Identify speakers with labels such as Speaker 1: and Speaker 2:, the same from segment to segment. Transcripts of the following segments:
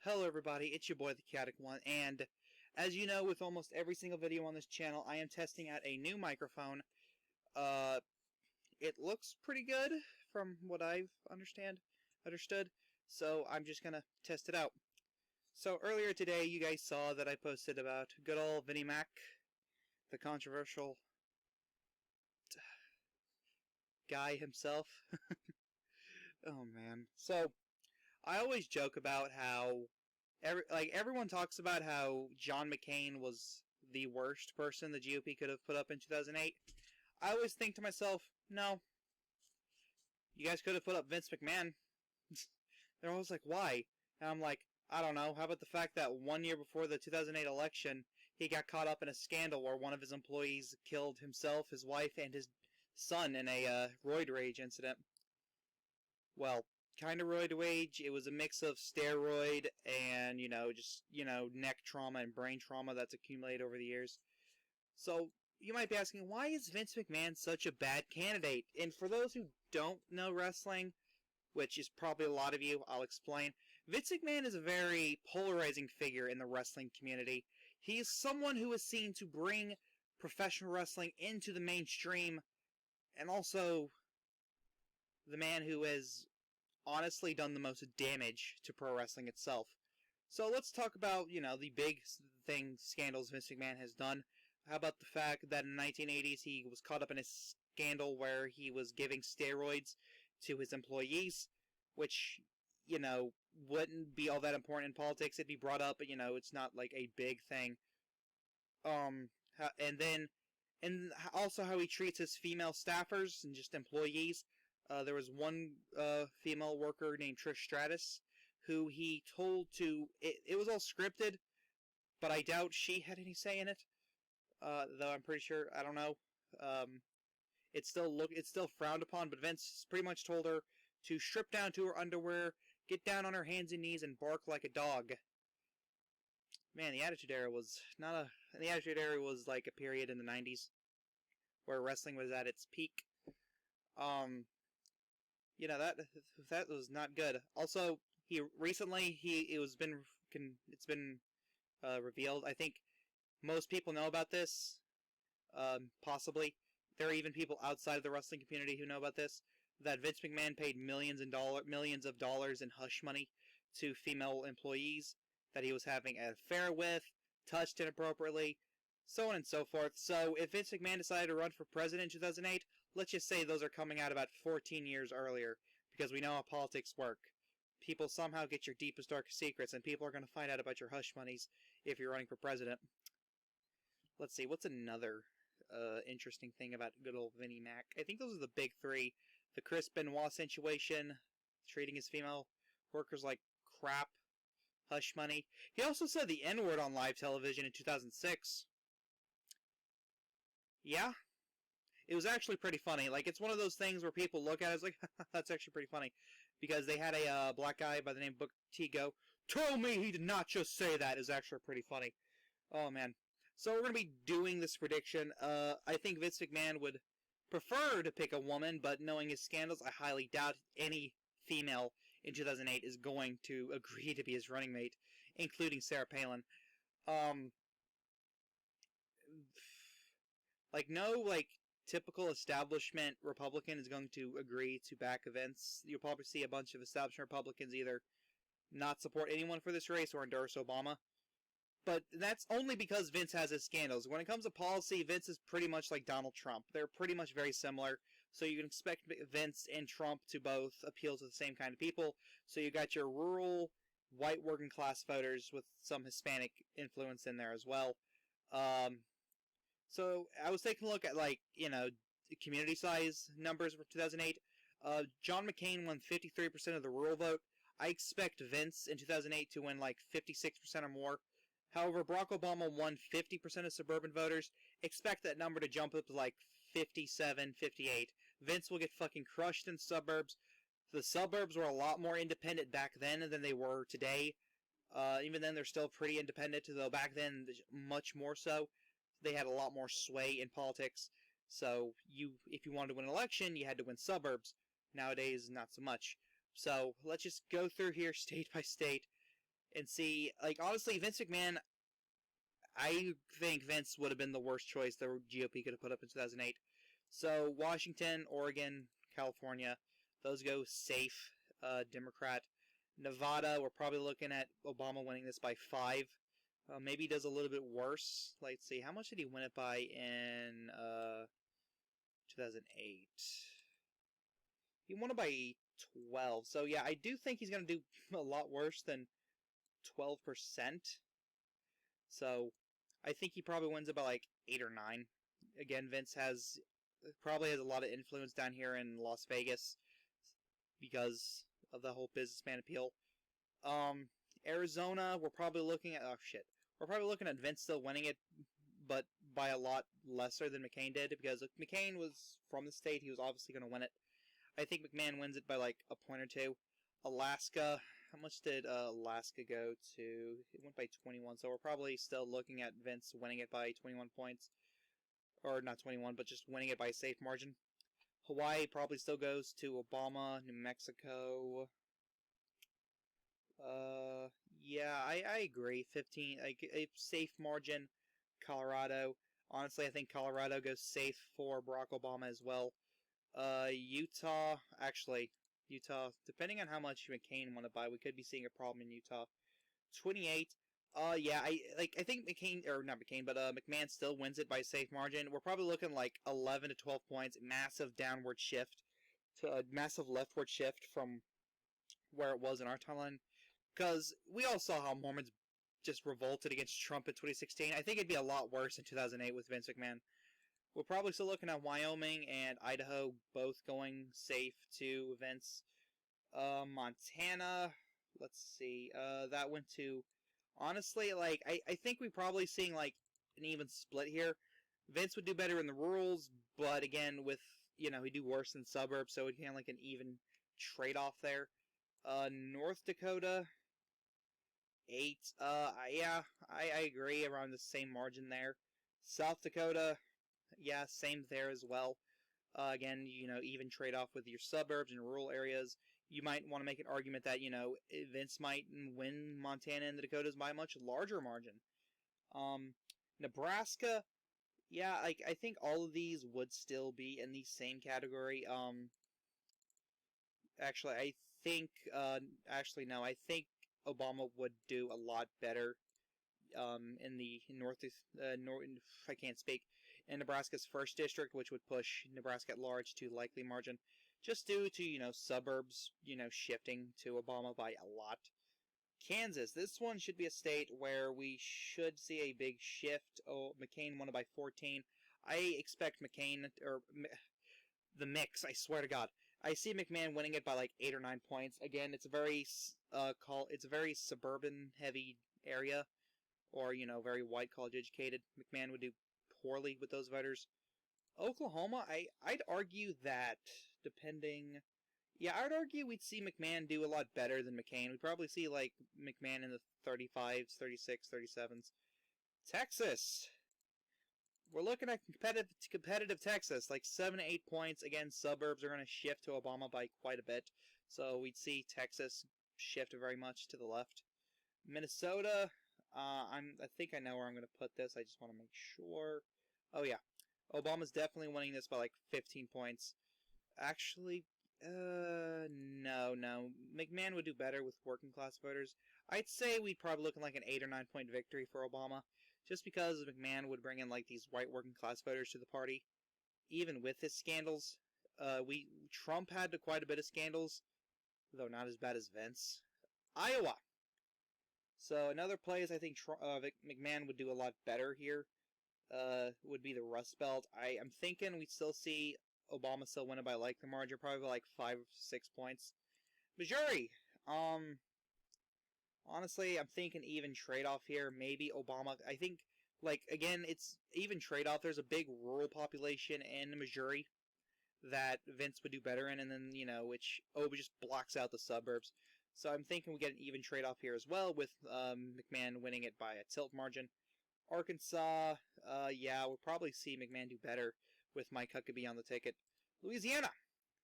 Speaker 1: Hello everybody, it's your boy the Chaotic One, and as you know, with almost every single video on this channel, I am testing out a new microphone. It looks pretty good from what I've understood, so I'm just gonna test it out. So earlier today, you guys saw that I posted about good old Vinnie Mac, the controversial guy himself. Oh man. So, I always joke about how everyone talks about how John McCain was the worst person the GOP could have put up in 2008. I always think to myself, no, you guys could have put up Vince McMahon. They're always like, why? And I'm like, I don't know. How about the fact that 1 year before the 2008 election, he got caught up in a scandal where one of his employees killed himself, his wife, and his son in a roid rage incident. Well, kind of roid rage. It was a mix of steroid and, just, neck trauma and brain trauma that's accumulated over the years. So, you might be asking, why is Vince McMahon such a bad candidate? And for those who don't know wrestling, which is probably a lot of you, I'll explain. Vince McMahon is a very polarizing figure in the wrestling community. He is someone who is seen to bring professional wrestling into the mainstream, and also the man who has honestly done the most damage to pro wrestling itself. So let's talk about, the big scandals Vince McMahon has done. How about the fact that in the 1980s he was caught up in a scandal where he was giving steroids to his employees, which, wouldn't be all that important in politics. It'd be brought up, but, it's not like a big thing. And also how he treats his female staffers and just employees. There was one female worker named Trish Stratus who he told to... It was all scripted, but I doubt she had any say in it. Though I'm pretty sure, I don't know. It's still frowned upon, but Vince pretty much told her to strip down to her underwear, get down on her hands and knees, and bark like a dog. Man, the Attitude Era was the Attitude Era was like a period in the 90s where wrestling was at its peak. That was not good. Also, it's been revealed. I think most people know about this. Possibly. There are even people outside of the wrestling community who know about this. That Vince McMahon paid millions of dollars in hush money to female employees that he was having an affair with, touched inappropriately, so on and so forth. So if Vince McMahon decided to run for president in 2008, let's just say those are coming out about 14 years earlier, because we know how politics work. People somehow get your deepest, darkest secrets, and people are going to find out about your hush monies if you're running for president. Let's see, what's another interesting thing about good old Vinnie Mac? I think those are the big three. The Chris Benoit situation, treating his female workers like crap, hush money. He also said the N-word on live television in 2006. Yeah. It was actually pretty funny. Like, it's one of those things where people look at it as like, that's actually pretty funny. Because they had a black guy by the name of Booker T go, "Tell me he did not just say that," is actually pretty funny. Oh, man. So we're going to be doing this prediction. I think Vince McMahon would prefer to pick a woman, but knowing his scandals, I highly doubt any female in 2008 is going to agree to be his running mate, including Sarah Palin. No typical establishment Republican is going to agree to back Vince. You'll probably see a bunch of establishment Republicans either not support anyone for this race or endorse Obama. But that's only because Vince has his scandals. When it comes to policy, Vince is pretty much like Donald Trump. They're pretty much very similar. So you can expect Vince and Trump to both appeal to the same kind of people. So you got your rural, white working class voters with some Hispanic influence in there as well. So I was taking a look at community size numbers for 2008. John McCain won 53% of the rural vote. I expect Vince in 2008 to win 56% or more. However, Barack Obama won 50% of suburban voters. Expect that number to jump up to 57, 58. Vince will get fucking crushed in the suburbs. The suburbs were a lot more independent back then than they were today. Even then, they're still pretty independent, though back then, much more so. They had a lot more sway in politics. So, if you wanted to win an election, you had to win suburbs. Nowadays, not so much. So, let's just go through here state by state. and see, like, honestly, Vince McMahon, I think Vince would have been the worst choice the GOP could have put up in 2008. So, Washington, Oregon, California, those go safe, Democrat. Nevada, we're probably looking at Obama winning this by 5. Maybe he does a little bit worse. Let's see, how much did he win it by in 2008? He won it by 12. So, yeah, I do think he's going to do a lot worse than 12%. So, I think he probably wins it by like 8 or 9. Again, Vince probably has a lot of influence down here in Las Vegas because of the whole businessman appeal. Arizona, we're probably looking at we're probably looking at Vince still winning it, but by a lot lesser than McCain did, because if McCain was from the state, he was obviously going to win it. I think McMahon wins it by like a point or two. Alaska, how much did Alaska go to? It went by 21, so we're probably still looking at Vince winning it by 21 points. Or not 21, but just winning it by a safe margin. Hawaii probably still goes to Obama. New Mexico. Yeah, I agree. 15, a safe margin. Colorado. Honestly, I think Colorado goes safe for Barack Obama as well. Utah, depending on how much McCain want to buy, we could be seeing a problem in Utah. 28. Yeah, I think McCain, or not McCain, but McMahon still wins it by a safe margin. We're probably looking like 11 to 12 points, massive downward shift to a massive leftward shift from where it was in our timeline. Because we all saw how Mormons just revolted against Trump in 2016. I think it'd be a lot worse in 2008 with Vince McMahon. We're probably still looking at Wyoming and Idaho both going safe to Vince. Montana, let's see. That went to, honestly, like, I think we're probably seeing, like, an even split here. Vince would do better in the rurals, but again, he'd do worse in suburbs, so it'd be like an even trade-off there. North Dakota, 8. Yeah, I agree, around the same margin there. South Dakota, yeah, same there as well. Again, even trade off with your suburbs and rural areas. You might want to make an argument that, Vince might win Montana and the Dakotas by a much larger margin. Nebraska, yeah, I think all of these would still be in the same category. Actually, I think, no, I think Obama would do a lot better in the I can't speak, in Nebraska's 1st district, which would push Nebraska at large to likely margin, just due to, suburbs, shifting to Obama by a lot. Kansas, this one should be a state where we should see a big shift. Oh, McCain won it by 14. I expect McCain, or the mix, I swear to God. I see McMahon winning it by like 8 or 9 points. Again, it's a very suburban heavy area, or very white college educated. McMahon would do poorly with those voters. Oklahoma, I'd argue that I'd argue we'd see McMahon do a lot better than McCain. We'd probably see like McMahon in the 35s, 36, 37s. Texas, we're looking at competitive Texas, like 7 to 8 points. Again, suburbs are going to shift to Obama by quite a bit, so we'd see Texas shift very much to the left. Minnesota, I think I know where I'm going to put this. I just want to make sure. Oh yeah, Obama's definitely winning this by like 15 points. Actually, no. McMahon would do better with working class voters. I'd say we'd probably looking like an 8 or 9 point victory for Obama, just because McMahon would bring in like these white working class voters to the party. Even with his scandals, Trump had quite a bit of scandals, though not as bad as Vince. Iowa. So another place I think McMahon would do a lot better here would be the Rust Belt. I'm thinking we'd still see Obama still win it by like the margin, probably by like 5 or 6 points. Missouri. Honestly, I'm thinking even trade-off here. Maybe Obama. I think, like, again, it's even trade-off. There's a big rural population in Missouri that Vince would do better in, and then, which just blocks out the suburbs. So I'm thinking we get an even trade-off here as well, with McMahon winning it by a tilt margin. Arkansas, yeah, we'll probably see McMahon do better with Mike Huckabee on the ticket. Louisiana,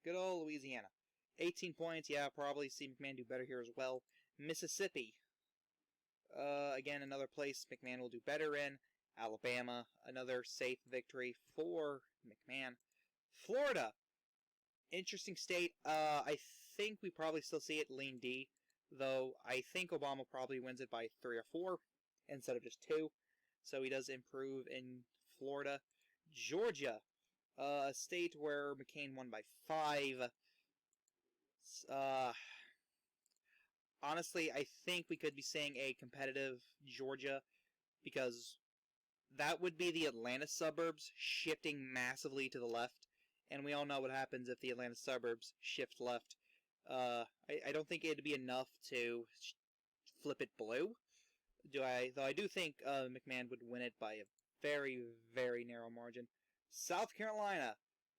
Speaker 1: good old Louisiana. 18 points, yeah, probably see McMahon do better here as well. Mississippi, Again, another place McMahon will do better in. Alabama, another safe victory for McMahon. Florida, interesting state. I think we probably still see it lean D, though I think Obama probably wins it by 3 or 4 instead of just 2. So he does improve in Florida. Georgia, a state where McCain won by 5. Honestly, I think we could be seeing a competitive Georgia because that would be the Atlanta suburbs shifting massively to the left, and we all know what happens if the Atlanta suburbs shift left. I don't think it'd be enough to flip it blue. Though I do think McMahon would win it by a very, very narrow margin. South Carolina,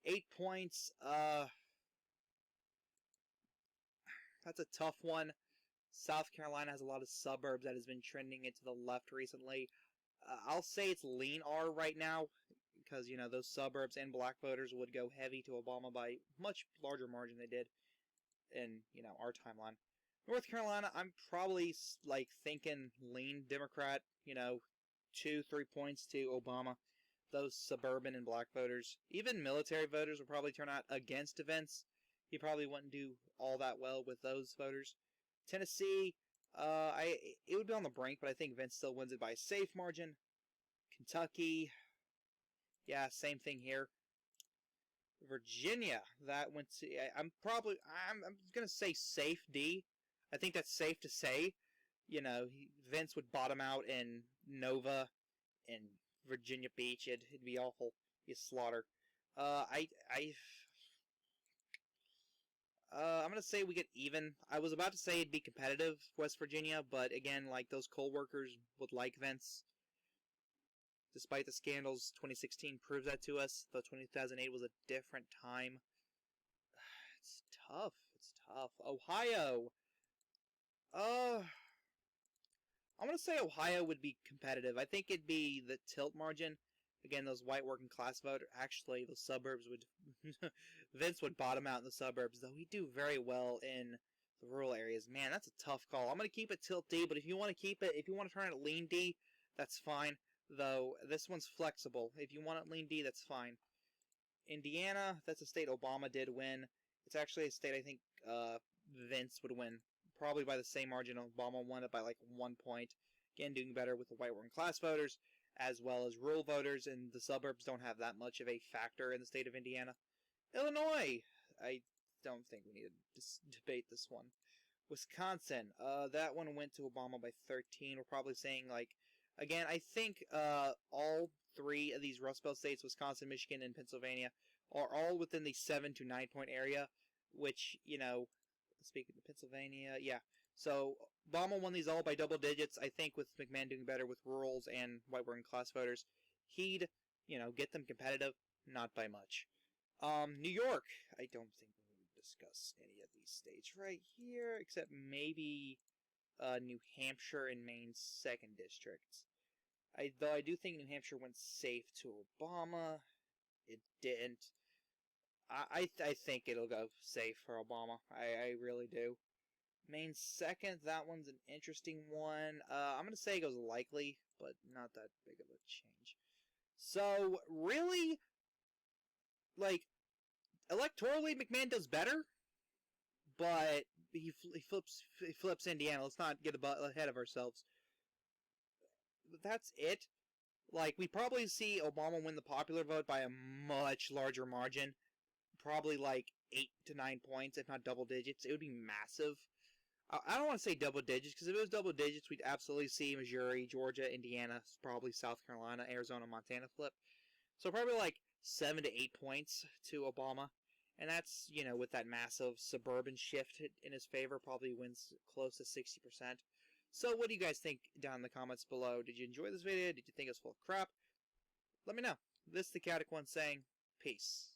Speaker 1: 8 points. That's a tough one. South Carolina has a lot of suburbs that has been trending into the left recently. I'll say it's lean R right now because, you know, those suburbs and black voters would go heavy to Obama by much larger margin they did in, you know, our timeline. North Carolina, I'm probably, like, thinking lean Democrat, you know, 2-3 points to Obama. Those suburban and black voters, even military voters, will probably turn out against Vince. He probably wouldn't do all that well with those voters. Tennessee, it would be on the brink, but I think Vince still wins it by a safe margin. Kentucky, yeah, same thing here. Virginia, that went to, I'm gonna say safe D. I think that's safe to say. You know, Vince would bottom out in Nova and Virginia Beach. It'd be awful. He'd slaughter. I'm gonna say we get even. I was about to say it'd be competitive, West Virginia, but again, like, those coal workers would like Vince. Despite the scandals, 2016 proves that to us, though 2008 was a different time. It's tough. It's tough. Ohio. I'm gonna say Ohio would be competitive. I think it'd be the tilt margin. Again, those white working class voters. Actually, the suburbs would. Vince would bottom out in the suburbs, though he'd do very well in the rural areas. Man, that's a tough call. I'm gonna keep it tilt D, but if you want to keep it, if you want to turn it lean D, that's fine. Though this one's flexible. If you want it lean D, that's fine. Indiana, that's a state Obama did win. It's actually a state I think Vince would win. Probably by the same margin. Obama won it by like 1 point. Again, doing better with the white working class voters, as well as rural voters, and the suburbs don't have that much of a factor in the state of Indiana. Illinois, I don't think we need to debate this one. Wisconsin, that one went to Obama by 13. We're probably saying, like, again, I think all 3 of these Rust Belt states, Wisconsin, Michigan, and Pennsylvania, are all within the 7 to 9 point area, which, you know, speaking of Pennsylvania, yeah. So Obama won these all by double digits. I think with McMahon doing better with rurals and white working class voters, he'd, you know, get them competitive, not by much. New York, I don't think we need to discuss any of these states right here, except maybe New Hampshire and Maine's 2nd districts. Though I do think New Hampshire went safe to Obama. It didn't. I think it'll go safe for Obama. I really do. Maine's 2nd, that one's an interesting one. I'm going to say it goes likely, but not that big of a change. So, really, like, electorally, McMahon does better, but he flips Indiana. Let's not get ahead of ourselves. But that's it. Like, we probably see Obama win the popular vote by a much larger margin. Probably like 8 to 9 points, if not double digits. It would be massive. I don't want to say double digits, because if it was double digits, we'd absolutely see Missouri, Georgia, Indiana, probably South Carolina, Arizona, Montana flip. So probably like 7 to 8 points to Obama. And that's, you know, with that massive suburban shift in his favor, probably wins close to 60%. So what do you guys think down in the comments below? Did you enjoy this video? Did you think it was full of crap? Let me know. This is the Chaotic One saying, peace.